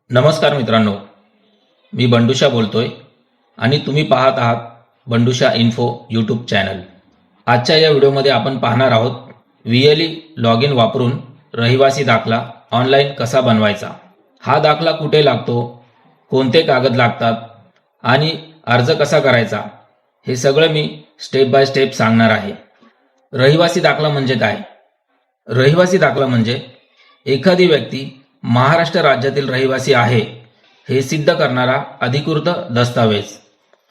नमस्कार मित्रांनो, मी बंडुशा बोलतोय आणि तुम्ही पाहत आहात बंडुशा इन्फो यूट्यूब चॅनल। आजच्या या व्हिडिओमध्ये आपण पाहणार आहोत VLE लॉग इन वापरून रहिवासी दाखला ऑनलाईन कसा बनवायचा, हा दाखला कुठे लागतो, कोणते कागद लागतात आणि अर्ज कसा करायचा, हे सगळं मी स्टेप बाय स्टेप सांगणार आहे। रहिवासी दाखला म्हणजे काय? रहिवासी दाखला म्हणजे एखादी व्यक्ती महाराष्ट्र राज्यातील रहिवासी आहे हे सिद्ध करणारा अधिकृत दस्तावेज।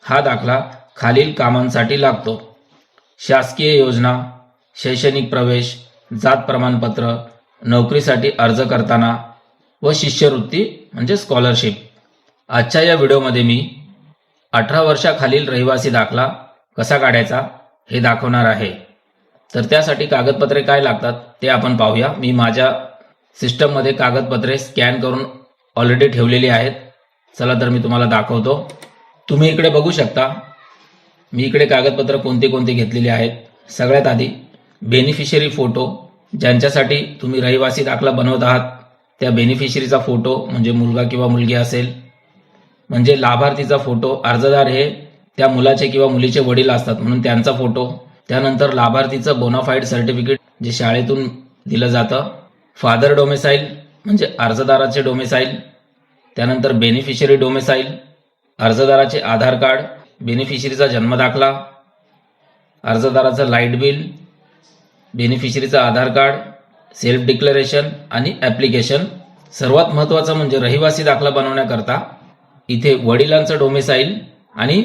हा दाखला खालील कामांसाठी लागतो: शासकीय योजना, शैक्षणिक प्रवेश, जात प्रमाणपत्र, नोकरीसाठी अर्ज करताना व शिष्यवृत्ती म्हणजे स्कॉलरशिप। आजच्या या व्हिडिओमध्ये मी 18 वर्षाखालील रहिवासी दाखला कसा काढायचा हे दाखवणार आहे। तर त्यासाठी कागदपत्रे काय लागतात ते आपण पाहूया। मी माझ्या सिस्टममध्ये कागदपत्रे स्कॅन करून ऑलरेडी ठेवलेली आहेत। चला तर मी तुम्हाला दाखवतो। तुम्ही इकडे बघू शकता, मी इकडे कागदपत्र कोणती कोणती घेतलेली आहेत। सगळ्यात आधी बेनिफिशियरी फोटो, ज्यांच्यासाठी तुम्ही रहिवासी दाखला बनवत आहात त्या बेनिफिशियरीचा फोटो, म्हणजे मुलगा किंवा मुलगी असेल, म्हणजे लाभार्थीचा फोटो, अर्जदार हे त्या मुलाचे किंवा मुलीचे वडील असतात म्हणून त्यांचा फोटो। त्यानंतर लाभार्थीचं बोनाफाईड सर्टिफिकेट जे शाळेतून दिलं जातं, फादर डोमेसाईल म्हणजे अर्जदाराचे डोमेसाईल, त्यानंतर बेनिफिशियरी डोमेसाईल, अर्जदाराचे आधार कार्ड, बेनिफिशियरीचा जन्मदाखला, अर्जदाराचं लाईट बिल, बेनिफिशियरीचा आधार कार्ड, सेल्फ डिक्लेरेशन आणि ॲप्लिकेशन। सर्वात महत्त्वाचं म्हणजे रहिवासी दाखला बनवण्याकरता इथे वडिलांचं डोमेसाईल आणि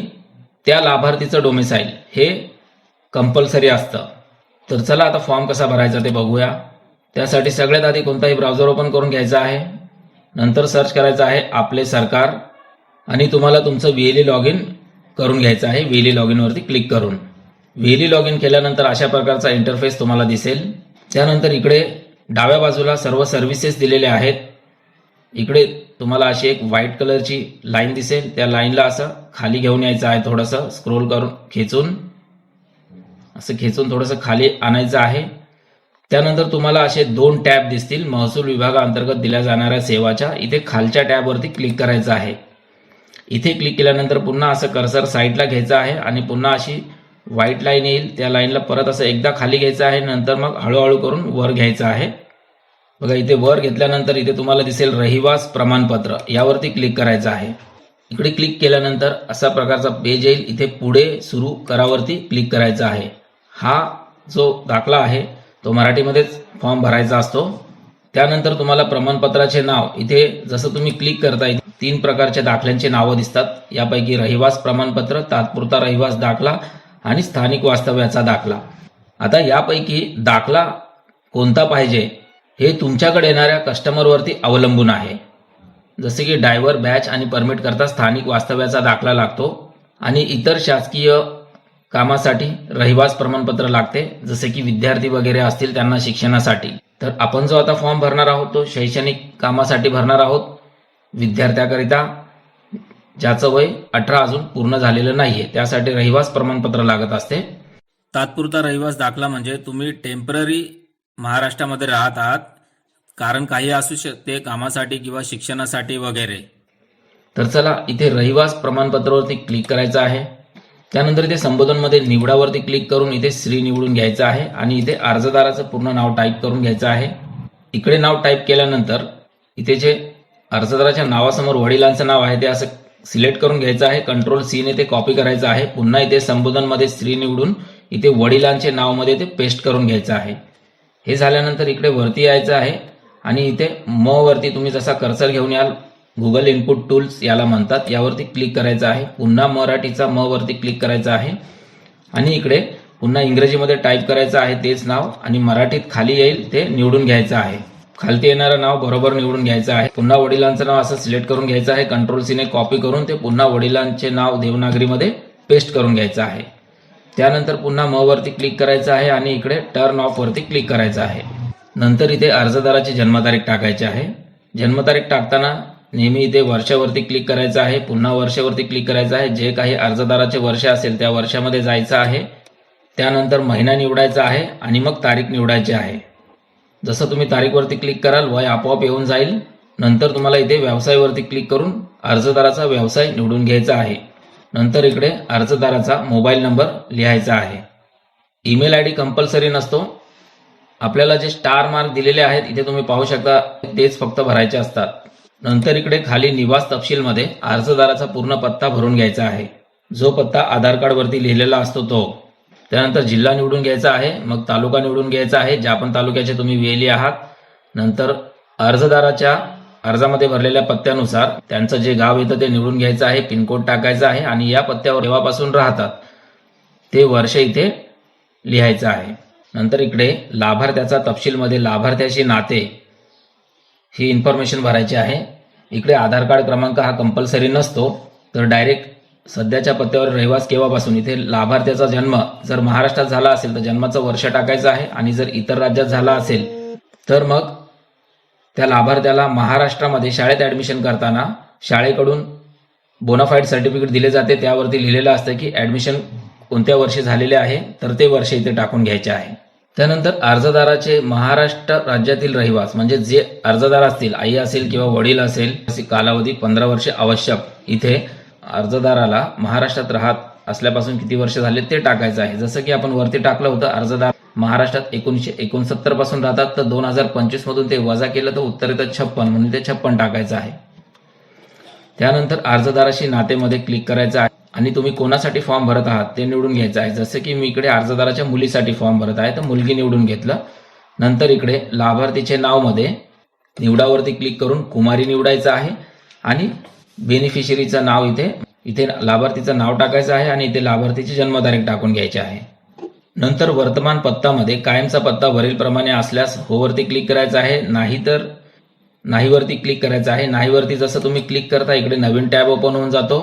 त्या लाभार्थीचं डोमेसाईल हे कंपल्सरी असतं। तर चला आता फॉर्म कसा भरायचा ते बघूया। त्यासाठी सगळ्यात आधी कोणताही ब्राउझर ओपन करून घ्यायचा आहे, नंतर सर्च करायचं आहे आपले सरकार आणि तुम्हाला तुमचं VLE लॉग इन करून घ्यायचं आहे। VLE लॉग इनवरती क्लिक करून VLE लॉग इन केल्यानंतर अशा प्रकारचा इंटरफेस तुम्हाला दिसेल। त्यानंतर इकडे डाव्या बाजूला सर्व सर्व्हिसेस दिलेल्या आहेत। इकडे तुम्हाला अशी एक व्हाईट कलरची लाईन दिसेल, त्या लाईनला असं खाली घेऊन यायचं आहे, थोडंसं स्क्रोल करून खेचून थोडंसं खाली आणायचं आहे। त्यानंतर तुम्हाला असे 2 टॅब दिसतील महसूल विभागाअंतर्गत दिल्या जाणाऱ्या सेवाच्या। इथे खालच्या टॅबवरती क्लिक करायचं आहे। इथे क्लिक केल्यानंतर पुन्हा असं कर्सर साईडला घ्यायचं आहे आणि पुन्हा अशी व्हाईट लाईन येईल, त्या लाईनला परत असं एकदा खाली घ्यायचं आहे, नंतर मग हळूहळू करून वर घ्यायचं आहे। बघा, इथे वर घेतल्यानंतर इथे तुम्हाला दिसेल रहिवास प्रमाणपत्र, यावरती क्लिक करायचं आहे। इकडे क्लिक केल्यानंतर असा प्रकारचा पेज येईल। इथे पुढे सुरू करावरती क्लिक करायचं आहे। हा जो दाखला आहे तो मराठीमध्येच फॉर्म भरायचा असतो। त्यानंतर तुम्हाला प्रमाणपत्राचे नाव, इथे जसं तुम्ही क्लिक करताय 3 प्रकारच्या दाखल्यांचे नावं दिसतात, यापैकी रहिवास प्रमाणपत्र, तात्पुरता रहिवास दाखला आणि स्थानिक वास्तव्याचा दाखला। आता यापैकी दाखला कोणता पाहिजे हे तुमच्याकडे येणाऱ्या कस्टमरवरती अवलंबून आहे। जसे की ड्रायव्हर बॅच आणि परमिट करता स्थानिक वास्तव्याचा दाखला लागतो आणि इतर शासकीय कामासाठी रहिवास प्रमाणपत्र लागते, जसे की विद्यार्थी वगैरे असतील त्यांना शिक्षणासाठी। तर आपण जो आता फॉर्म भरणार आहोत तो शैक्षणिक कामासाठी भरणार आहोत, विद्यार्थ्याकरिता ज्याचं वय 18 अजून पूर्ण झालेलं नाहीये, त्यासाठी रहिवास प्रमाणपत्र लागत असते। तात्पुरता रहिवास दाखला म्हणजे तुम्ही टेम्पररी महाराष्ट्रामध्ये राहत आहात, कारण काही असू शकते कामासाठी किंवा शिक्षणासाठी वगैरे। तर चला, इथे रहिवास प्रमाणपत्रावरती क्लिक करायचं आहे। त्यानंतर इथे संबोधनमध्ये निवडावरती क्लिक करून इथे श्री निवडून घ्यायचं आहे आणि इथे अर्जदाराचं पूर्ण नाव टाईप करून घ्यायचं आहे। इकडे नाव टाईप केल्यानंतर इथे जे अर्जदाराच्या नावासमोर वडिलांचं नाव आहे ते असं सिलेक्ट करून घ्यायचं आहे। Ctrl+C ने ते कॉपी करायचं आहे। पुन्हा इथे संबोधनमध्ये श्री निवडून इथे वडिलांचे नावमध्ये ते पेस्ट करून घ्यायचं आहे। हे झाल्यानंतर इकडे वरती यायचं आहे आणि इथे वरती तुम्ही जसा कर्सर घेऊन याल, गुगल इनपुट टूल्स याला म्हणतात, यावरती क्लिक करायचं आहे। पुन्हा मराठीचा वरती क्लिक करायचं आहे आणि इकडे पुन्हा इंग्रजीमध्ये टाईप करायचं आहे तेच नाव आणि मराठीत खाली येईल ते निवडून घ्यायचं आहे। खालती येणारं नाव बरोबर निवडून घ्यायचं आहे। पुन्हा वडिलांचं नाव असं सिलेक्ट करून घ्यायचं आहे। Ctrl+C ने कॉपी करून ते पुन्हा वडिलांचे नाव देवनागरीमध्ये पेस्ट करून घ्यायचं आहे। त्यानंतर पुन्हा वरती क्लिक करायचं आहे आणि इकडे टर्न ऑफ वरती क्लिक करायचं आहे। नंतर इथे अर्जदाराची जन्मतारीख टाकायची आहे। जन्मतारीख टाकताना नेहमी इथे वर्षावरती क्लिक करायचं आहे, पुन्हा वर्षावरती क्लिक करायचं आहे। जे काही अर्जदाराचे वर्ष असेल त्या वर्षामध्ये जायचं आहे। त्यानंतर महिना निवडायचा आहे आणि मग तारीख निवडायची आहे। जसं तुम्ही तारीखवरती क्लिक कराल वय आपोआप येऊन जाईल। नंतर तुम्हाला इथे व्यवसायावरती क्लिक करून अर्जदाराचा व्यवसाय निवडून घ्यायचा आहे. नंतर इकडे अर्जदाराचा मोबाईल नंबर लिहायचा आहे. ईमेल आयडी कंपल्सरी नसतो. आपल्याला जे स्टार मार्क दिलेले आहेत इथे तुम्ही पाहू शकता तेच फक्त भरायचे असतात. नंतर इकडे खाली निवास तपशीलमध्ये अर्जदाराचा पूर्ण पत्ता भरून घ्यायचा आहे. जो पत्ता आधार कार्ड वरती लिहिलेला असतो तो. त्यानंतर जिल्हा निवडून घ्यायचा आहे. मग तालुका निवडून घ्यायचा आहे, ज्या पण तालुक्याचे तुम्ही वेली आहात. नंतर अर्जदाराच्या अर्जामध्ये भरलेल्या पत्त्यानुसार त्यांचं जे गाव येतं ते निवडून घ्यायचं आहे. पिनकोड टाकायचा आहे आणि या पत्त्यावर केव्हापासून राहतात ते वर्ष इथे लिहायचं आहे. नंतर इकडे लाभार्थ्याचा तपशीलमध्ये लाभार्थ्याशी नाते ही इन्फॉर्मेशन भरायची आहे. इकडे आधार कार्ड क्रमांक हा कंपल्सरी नसतो, तर डायरेक्ट सध्याच्या पत्त्यावर रहिवास केव्हापासून. इथे लाभार्थ्याचा जन्म जर महाराष्ट्रात झाला असेल तर जन्माचं वर्ष टाकायचं आहे आणि जर इतर राज्यात झाला असेल तर मग त्या लाभार्थ्याला महाराष्ट्रामध्ये शाळेत ॲडमिशन करताना शाळेकडून बोनाफाईड सर्टिफिकेट दिले जाते, त्यावरती लिहिलेलं असतं की ॲडमिशन कोणत्या वर्षी झालेले आहे, तर ते वर्ष इथे टाकून घ्यायचे आहे. त्यानंतर अर्जदाराचे महाराष्ट्र राज्यातील रहिवास म्हणजे जे अर्जदार असतील, आई असेल किंवा वडील असेल, कालावधी 15 वर्षे आवश्यक. इथे अर्जदाराला महाराष्ट्रात राहत असल्यापासून किती वर्ष झाले ते टाकायचं आहे. जसं की आपण वरती टाकलं होतं अर्जदार महाराष्ट्रात 1969 पासून राहतात, तर 2025 मधून ते वजा केलं तर उत्तर येतं 56, म्हणून ते 56 टाकायचं आहे. त्यानंतर अर्जदाराशी नातेमध्ये क्लिक करायचं आहे आणि तुम्ही कोणासाठी फॉर्म भरत आहात ते निवडून घ्यायचं आहे. जसं की मी इकडे अर्जदाराच्या मुलीसाठी फॉर्म भरत आहे, तर मुलगी निवडून घेतलं. नंतर इकडे लाभार्थीचे नावमध्ये निवडावरती क्लिक करून कुमारी निवडायचं आहे आणि बेनिफिशरीचं नाव इथे लाभार्थीचं नाव टाकायचं आहे आणि इथे लाभार्थीची जन्मतारीख टाकून घ्यायची आहे. नंतर वर्तमान पत्तामध्ये कायमचा पत्ता वरीलप्रमाणे असल्यास होवरती क्लिक करायचं आहे, नाही तर नाहीवरती क्लिक करायचं आहे. नाहीवरती जसं तुम्ही क्लिक करता इकडे नवीन टॅब ओपन होऊन जातो,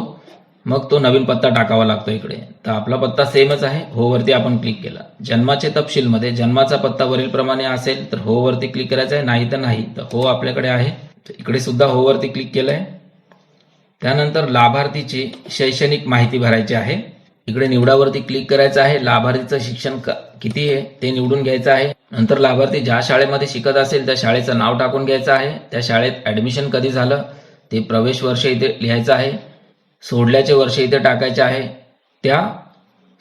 मग तो नवीन पत्ता टाकावा लागतो इकडे. तर आपला पत्ता सेमच आहे. होवरती आपण क्लिक केला. जन्माचे तपशीलमध्ये जन्माचा पत्ता वरीलप्रमाणे असेल तर होवरती क्लिक करायचं आहे, नाही तर नाही. तर हो आपल्याकडे आहे, इकडे सुद्धा होवरती क्लिक केलंय. त्यानंतर लाभार्थीची शैक्षणिक माहिती भरायची आहे. इकडे निवडावरती क्लिक करायचं आहे. लाभार्थीचं शिक्षण किती आहे ते निवडून घ्यायचं आहे. नंतर लाभार्थी ज्या शाळेमध्ये शिकत असेल त्या शाळेचं नाव टाकून घ्यायचं आहे. त्या शाळेत ॲडमिशन कधी झालं ते प्रवेश वर्ष इथे लिहायचं आहे. सोडल्याचे वर्ष इथे टाकायचे आहे. त्या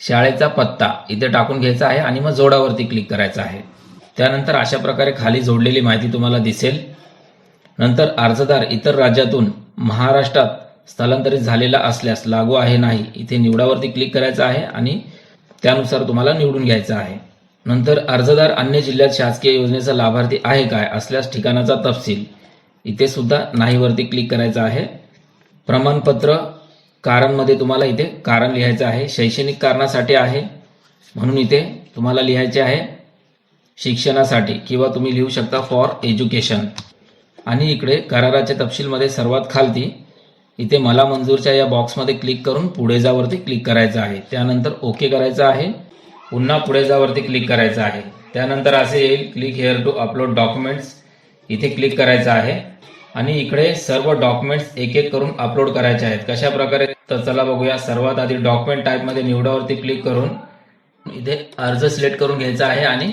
शाळेचा पत्ता इथे टाकून घ्यायचा आहे आणि मग जोडावरती क्लिक करायचं आहे. त्यानंतर अशा प्रकारे खाली जोडलेली माहिती तुम्हाला दिसेल. नंतर अर्जदार इतर राज्यातून महाराष्ट्रात स्थलांतरित झालेला असल्यास लागू आहे नाही इथे निवडावरती क्लिक करायचं आहे आणि त्यानुसार तुम्हाला निवडून घ्यायचं आहे. नंतर अर्जदार अन्य जिल्ह्यात शासकीय योजनेचा लाभार्थी आहे काय असल्यास ठिकाणाचा तपशील इथे सुद्धा नाहीवरती क्लिक करायचं आहे. प्रमाणपत्र कारणमध्ये तुम्हाला इथे कारण लिहायचं आहे. शैक्षणिक कारणासाठी आहे म्हणून इथे तुम्हाला लिहायचे आहे शिक्षणासाठी, किंवा तुम्ही लिहू शकता फॉर एज्युकेशन. आणि इकडे कराराच्या तपशीलमध्ये सर्वात खालती इथे मला मंजूरच्या या बॉक्समध्ये क्लिक करून पुढे जावरती क्लिक करायचं आहे. त्यानंतर ओके करायचं आहे. पुन्हा पुढे जावरती क्लिक करायचं आहे. त्यानंतर असे येईल click here to upload documents, इथे क्लिक करायचं आहे आणि इकडे सर्व डॉक्युमेंट्स एक एक करून अपलोड करायचे आहेत. कशा प्रकारे तर चला बघूया. सर्वात आधी डॉक्युमेंट टाईपमध्ये निवडावरती क्लिक करून इथे अर्ज सिलेक्ट करून घ्यायचा आहे आणि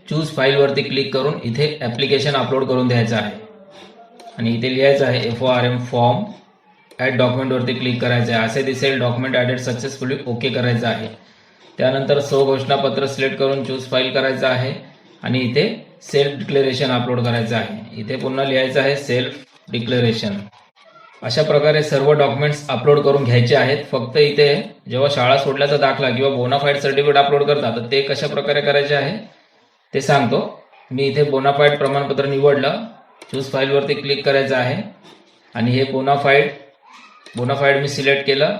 चूज फाईलवरती क्लिक करून इथे ॲप्लिकेशन अपलोड करून द्यायचं आहे आणि इथे लिहायचं आहे FORM फॉर्म. ॲड डॉक्युमेंटवरती क्लिक करायचं आहे. असे दिसेल डॉक्युमेंट ॲडेड सक्सेसफुली, ओके करायचं आहे. त्यानंतर घोषणापत्र सिलेक्ट करून चूज फाईल करायचं आहे आणि इथे सेल्फ डिक्लेरेशन अपलोड करायचं आहे. इथे पुन्हा लिहायचं आहे सेल्फ डिक्लेरेशन. अशा प्रकारे सर्व डॉक्युमेंट्स अपलोड करून घ्यायचे आहेत. फक्त इथे जेव्हा शाळा सोडल्याचा दाखला किंवा बोनाफाईड सर्टिफिकेट अपलोड करता तर ते कशा प्रकारे करायचे आहे ते सांगतो. मी इथे बोनाफाईड प्रमाणपत्र निवडलं. चूज फाईलवरती क्लिक करायचं आहे आणि हे बोनाफाईड मी सिलेक्ट केलं.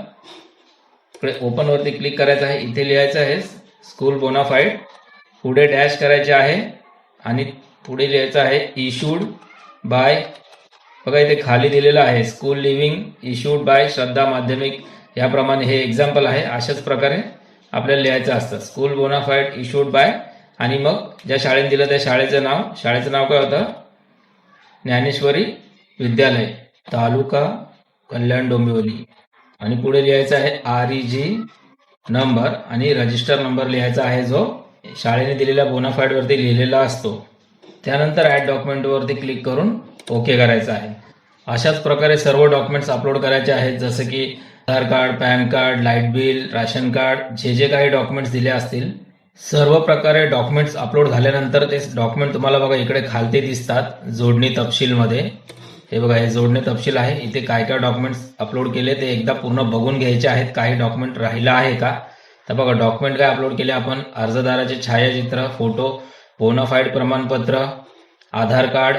इकडे ओपनवरती क्लिक करायचं आहे. इथे लिहायचं आहे स्कूल बोनाफाईड, पुढे डॅश करायचे आहे आणि पुढे लिहायचं आहे इश्यूड बाय. बघा इथे खाली दिलेलं आहे स्कूल लिव्हिंग इश्यूड बाय श्रद्धा माध्यमिक, याप्रमाणे हे एक्झाम्पल आहे. अशाच प्रकारे आपल्याला लिहायचं असतं स्कूल बोनाफाईड इश्यूड बाय आणि मग ज्या शाळेने दिलं त्या शाळेचं नाव काय होतं, ज्ञानेश्वरी विद्यालय, तालुका कल्याण डोंबिवली. आणि पुढे लिहायचं आहे REG नंबर आणि रजिस्टर नंबर लिहायचा आहे जो शाळेने दिलेल्या बोनाफाईडवरती लिहिलेला असतो. त्यानंतर ॲड डॉक्युमेंटवरती क्लिक करून ओके करायचं आहे. अशाच प्रकारे सर्व डॉक्युमेंट्स अपलोड करायचे आहेत, जसं की Aadhaar card, PAN card, light bill, ration card, जे काही डॉक्युमेंट्स दिले असतील सर्व प्रकारे डॉक्युमेंट्स अपलोड झाल्यानंतर ते डॉक्युमेंट तुम्हाला बघा इकडे खालती दिसतात जोडणी तपशीलमध्ये. हे बघा, हे जोडणी तपशील आहे. इथे काय काय डॉक्युमेंट्स अपलोड केले ते एकदा पूर्ण बघून घ्यायचे आहेत. काही डॉक्युमेंट राहिला आहे का, तर बघा डॉक्युमेंट काय अपलोड केले आपण. अर्जदाराचे छायाचित्र, फोटो, बोनाफाईड प्रमाणपत्र, आधार कार्ड,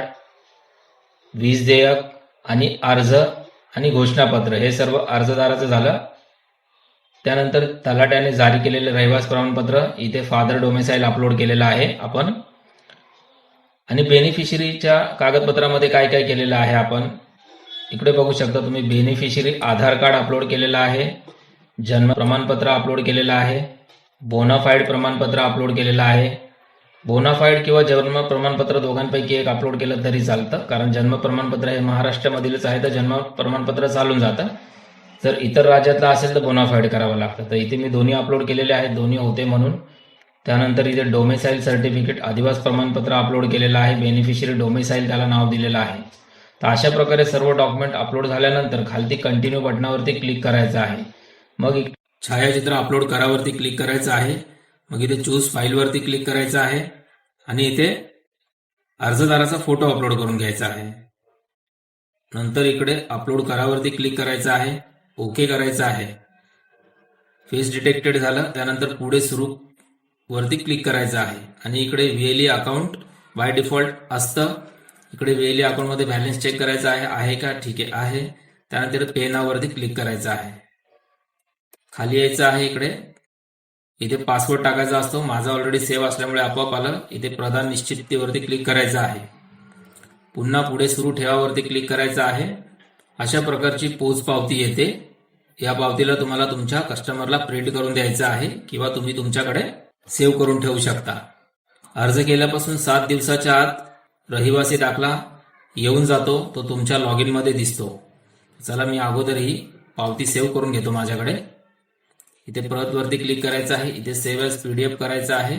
वीज देयक आणि अर्ज आणि घोषणापत्र, हे सर्व अर्जदाराचं झालं. त्यानंतर तलाट्याने जारी केलेले रहिवास प्रमाणपत्र, इथे फादर डोमेसाईल अपलोड केलेलं आहे आपण. आणि बेनिफिशरीच्या कागदपत्रामध्ये काय काय केलेलं आहे आपण इकडे बघू शकता तुम्ही. बेनिफिशरी आधार कार्ड अपलोड केलेलं आहे, जन्म प्रमाणपत्र अपलोड केलेलं आहे, बोनाफाईड प्रमाणपत्र अपलोड केलेलं आहे. बोनाफाईड किंवा जन्म प्रमाणपत्र दोघांपैकी एक अपलोड केलं तरी चालतं, कारण जन्म प्रमाणपत्र हे महाराष्ट्रामधीलच आहे तर जन्म प्रमाणपत्र चालून जातं. जर इतर राज्यातला असेल तर बोनाफाईड करावं लागतं. तर इथे मी दोन्ही अपलोड केलेले आहेत, दोन्ही होते म्हणून. त्यानंतर इथे डोमेसाईल सर्टिफिकेट अधिवास प्रमाणपत्र अपलोड केलेलं आहे. बेनिफिशरी डोमेसाईल त्याला नाव दिलेलं आहे. तर अशा प्रकारे सर्व डॉक्युमेंट अपलोड झाल्यानंतर खालती कंटिन्यू बटनावरती क्लिक करायचं आहे. मग छायाचित्र अपलोड करावरती क्लिक करायचं आहे. मग इथे चूज फाईलवरती क्लिक करायचं आहे आणि इथे अर्जदाराचा फोटो अपलोड करून घ्यायचा आहे. नंतर इकडे अपलोड करावरती क्लिक करायचं आहे, ओके करायचं आहे. फेस डिटेक्टेड झालं. त्यानंतर पुढे सुरू वरती क्लिक करायचं आहे आणि इकडे व्हीएलई अकाउंट बाय डिफॉल्ट असतं. इकडे व्हीएलई अकाउंटमध्ये बॅलन्स चेक करायचा आहे का, ठीक आहे. त्यानंतर पे नावरती क्लिक करायचं आहे. खाली यायचं आहे. इथे पासवर्ड टाकायचा असतो. माझा ऑलरेडी सेव्ह असल्यामुळे आपोआप आलं. इथे प्रदान निश्चिततेवरती क्लिक करायचं आहे. पुन्हा पुढे सुरू ठेवावरती क्लिक करायचं आहे. अशा प्रकारची पोच पावती येते. या पावतीला तुम्हाला तुमच्या कस्टमरला प्रिंट करून द्यायचं आहे किंवा तुम्ही तुमच्याकडे सेव्ह करून ठेवू शकता. अर्ज केल्यापासून 7 दिवसाच्या आत रहिवासी दाखला येऊन जातो, तो तुमच्या लॉग इन मध्ये दिसतो. चला मी अगोदर ही पावती सेव्ह करून घेतो माझ्याकडे. इथे परत वरती क्लिक करायचं आहे. इथे सेव्ह एज पीडीएफ करायचं आहे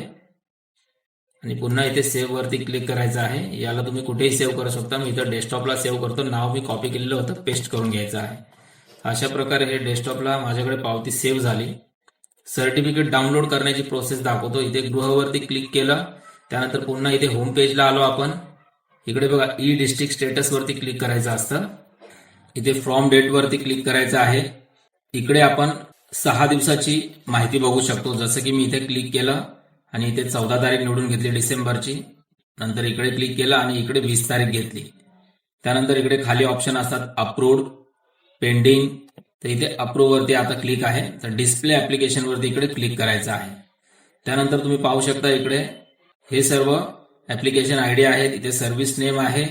आणि पुन्हा इथे सेव्ह वरती क्लिक करायचं आहे. याला तुम्ही कुठेही सेव्ह करू शकता. मी इथं डेस्कटॉपला सेव्ह करतो. नाव मी कॉपी केलेलं होतं, पेस्ट करून घ्यायचं आहे. अशा प्रकारे हे डेस्कटॉपला माझ्याकडे पावती सेव्ह झाली. सर्टिफिकेट डाउनलोड करण्याची प्रोसेस दाखवतो. इथे गृहवरती क्लिक केलं. त्यानंतर पुन्हा इथे होम पेजला आलो आपण. इकडे बघा ई डिस्ट्रिक्ट स्टेटस वरती क्लिक करायचं असतं. इथे फ्रॉम डेट वरती क्लिक करायचं आहे. इकडे आपण 6 दिवसाची माहिती बघू शकतो. जसं की मी इथे क्लिक केलं आणि इथे 14 तारीख निवडून घेतली डिसेंबरची. नंतर इकडे क्लिक केलं आणि इकडे 20 तारीख घेतली. त्यानंतर इकडे खाली ऑप्शन असतात अप्रूव्ड, पेंडिंग. तर इथे अप्रूव्ह वरती आता क्लिक आहे. तर डिस्प्ले ऍप्लिकेशन वरती इकडे क्लिक करायचं आहे. त्यानंतर तुम्ही पाहू शकता इकडे हे सर्व ऍप्लिकेशन आयडी आहेत. इथे सर्व्हिस नेम आहे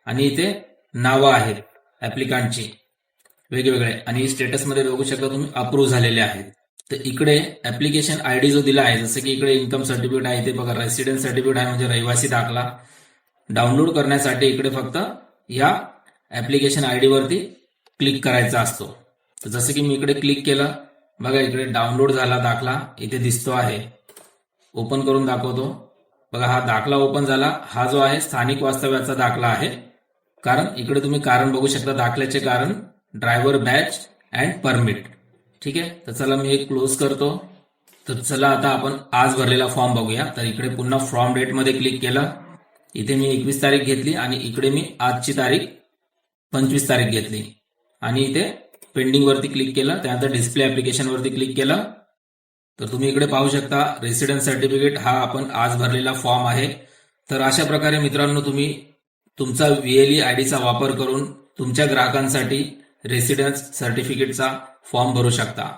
आणि इथे नावं आहेत ऍप्लिकांटची वेगवेगळे आणि स्टेटसमध्ये बघू शकता तुम्ही अप्रूव्ह झालेले आहेत. तर इकडे ऍप्लिकेशन आयडी जो दिला आहे, जसं की इकडे इन्कम सर्टिफिकेट आहे, इथे बघा रेसिडेंट सर्टिफिकेट आहे म्हणजे रहिवासी दाखला. डाउनलोड करण्यासाठी इकडे फक्त या ऍप्लिकेशन आयडी वरती क्लिक करायचा असतो. तर जसं की मी इकडे क्लिक केलं, बघा इकडे डाउनलोड झाला दाखला इथे दिसतो आहे. ओपन करून दाखवतो. बघा हा दाखला ओपन झाला. हा जो आहे स्थानिक वास्तव्याचा दाखला आहे. कारण इकडे तुम्ही कारण बघू शकता. दाखल्याचे कारण ड्रायव्हर बॅच अँड परमिट. ठीक आहे. तर चला मी एक क्लोज करतो. तर चला आता आपण आज भरलेला फॉर्म बघूया. तर इकडे पुन्हा फॉर्म डेट मध्ये क्लिक केलं. इथे मी 21 तारीख घेतली आणि इकडे मी आजची तारीख 25 तारीख घेतली आणि इथे पेंडिंग वरती क्लिक केलं. त्यानंतर डिस्प्ले ऍप्लिकेशन वरती क्लिक केलं. तर तुम्ही इकडे पाहू शकता रेसिडेंट सर्टिफिकेट हा आपण आज भरलेला फॉर्म आहे. तर अशा प्रकारे मित्रांनो तुम्ही तुमचा व्हीएलई आयडीचा वापर करून तुमच्या ग्राहकांसाठी रेसिडेन्स सर्टिफिकेटचा फॉर्म भरू शकता.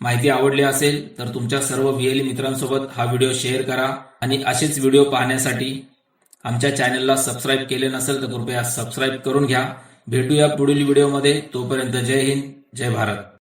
माहिती आवडली असेल तर तुमच्या सर्व व्हीएलई मित्रांसोबत हा व्हिडिओ शेअर करा आणि असेच व्हिडिओ पाहण्यासाठी आमच्या चॅनलला सबस्क्राईब केले नसेल तर कृपया सबस्क्राईब करून घ्या. भेटूया पुढील व्हिडिओमध्ये. तोपर्यंत जय हिंद, जय भारत.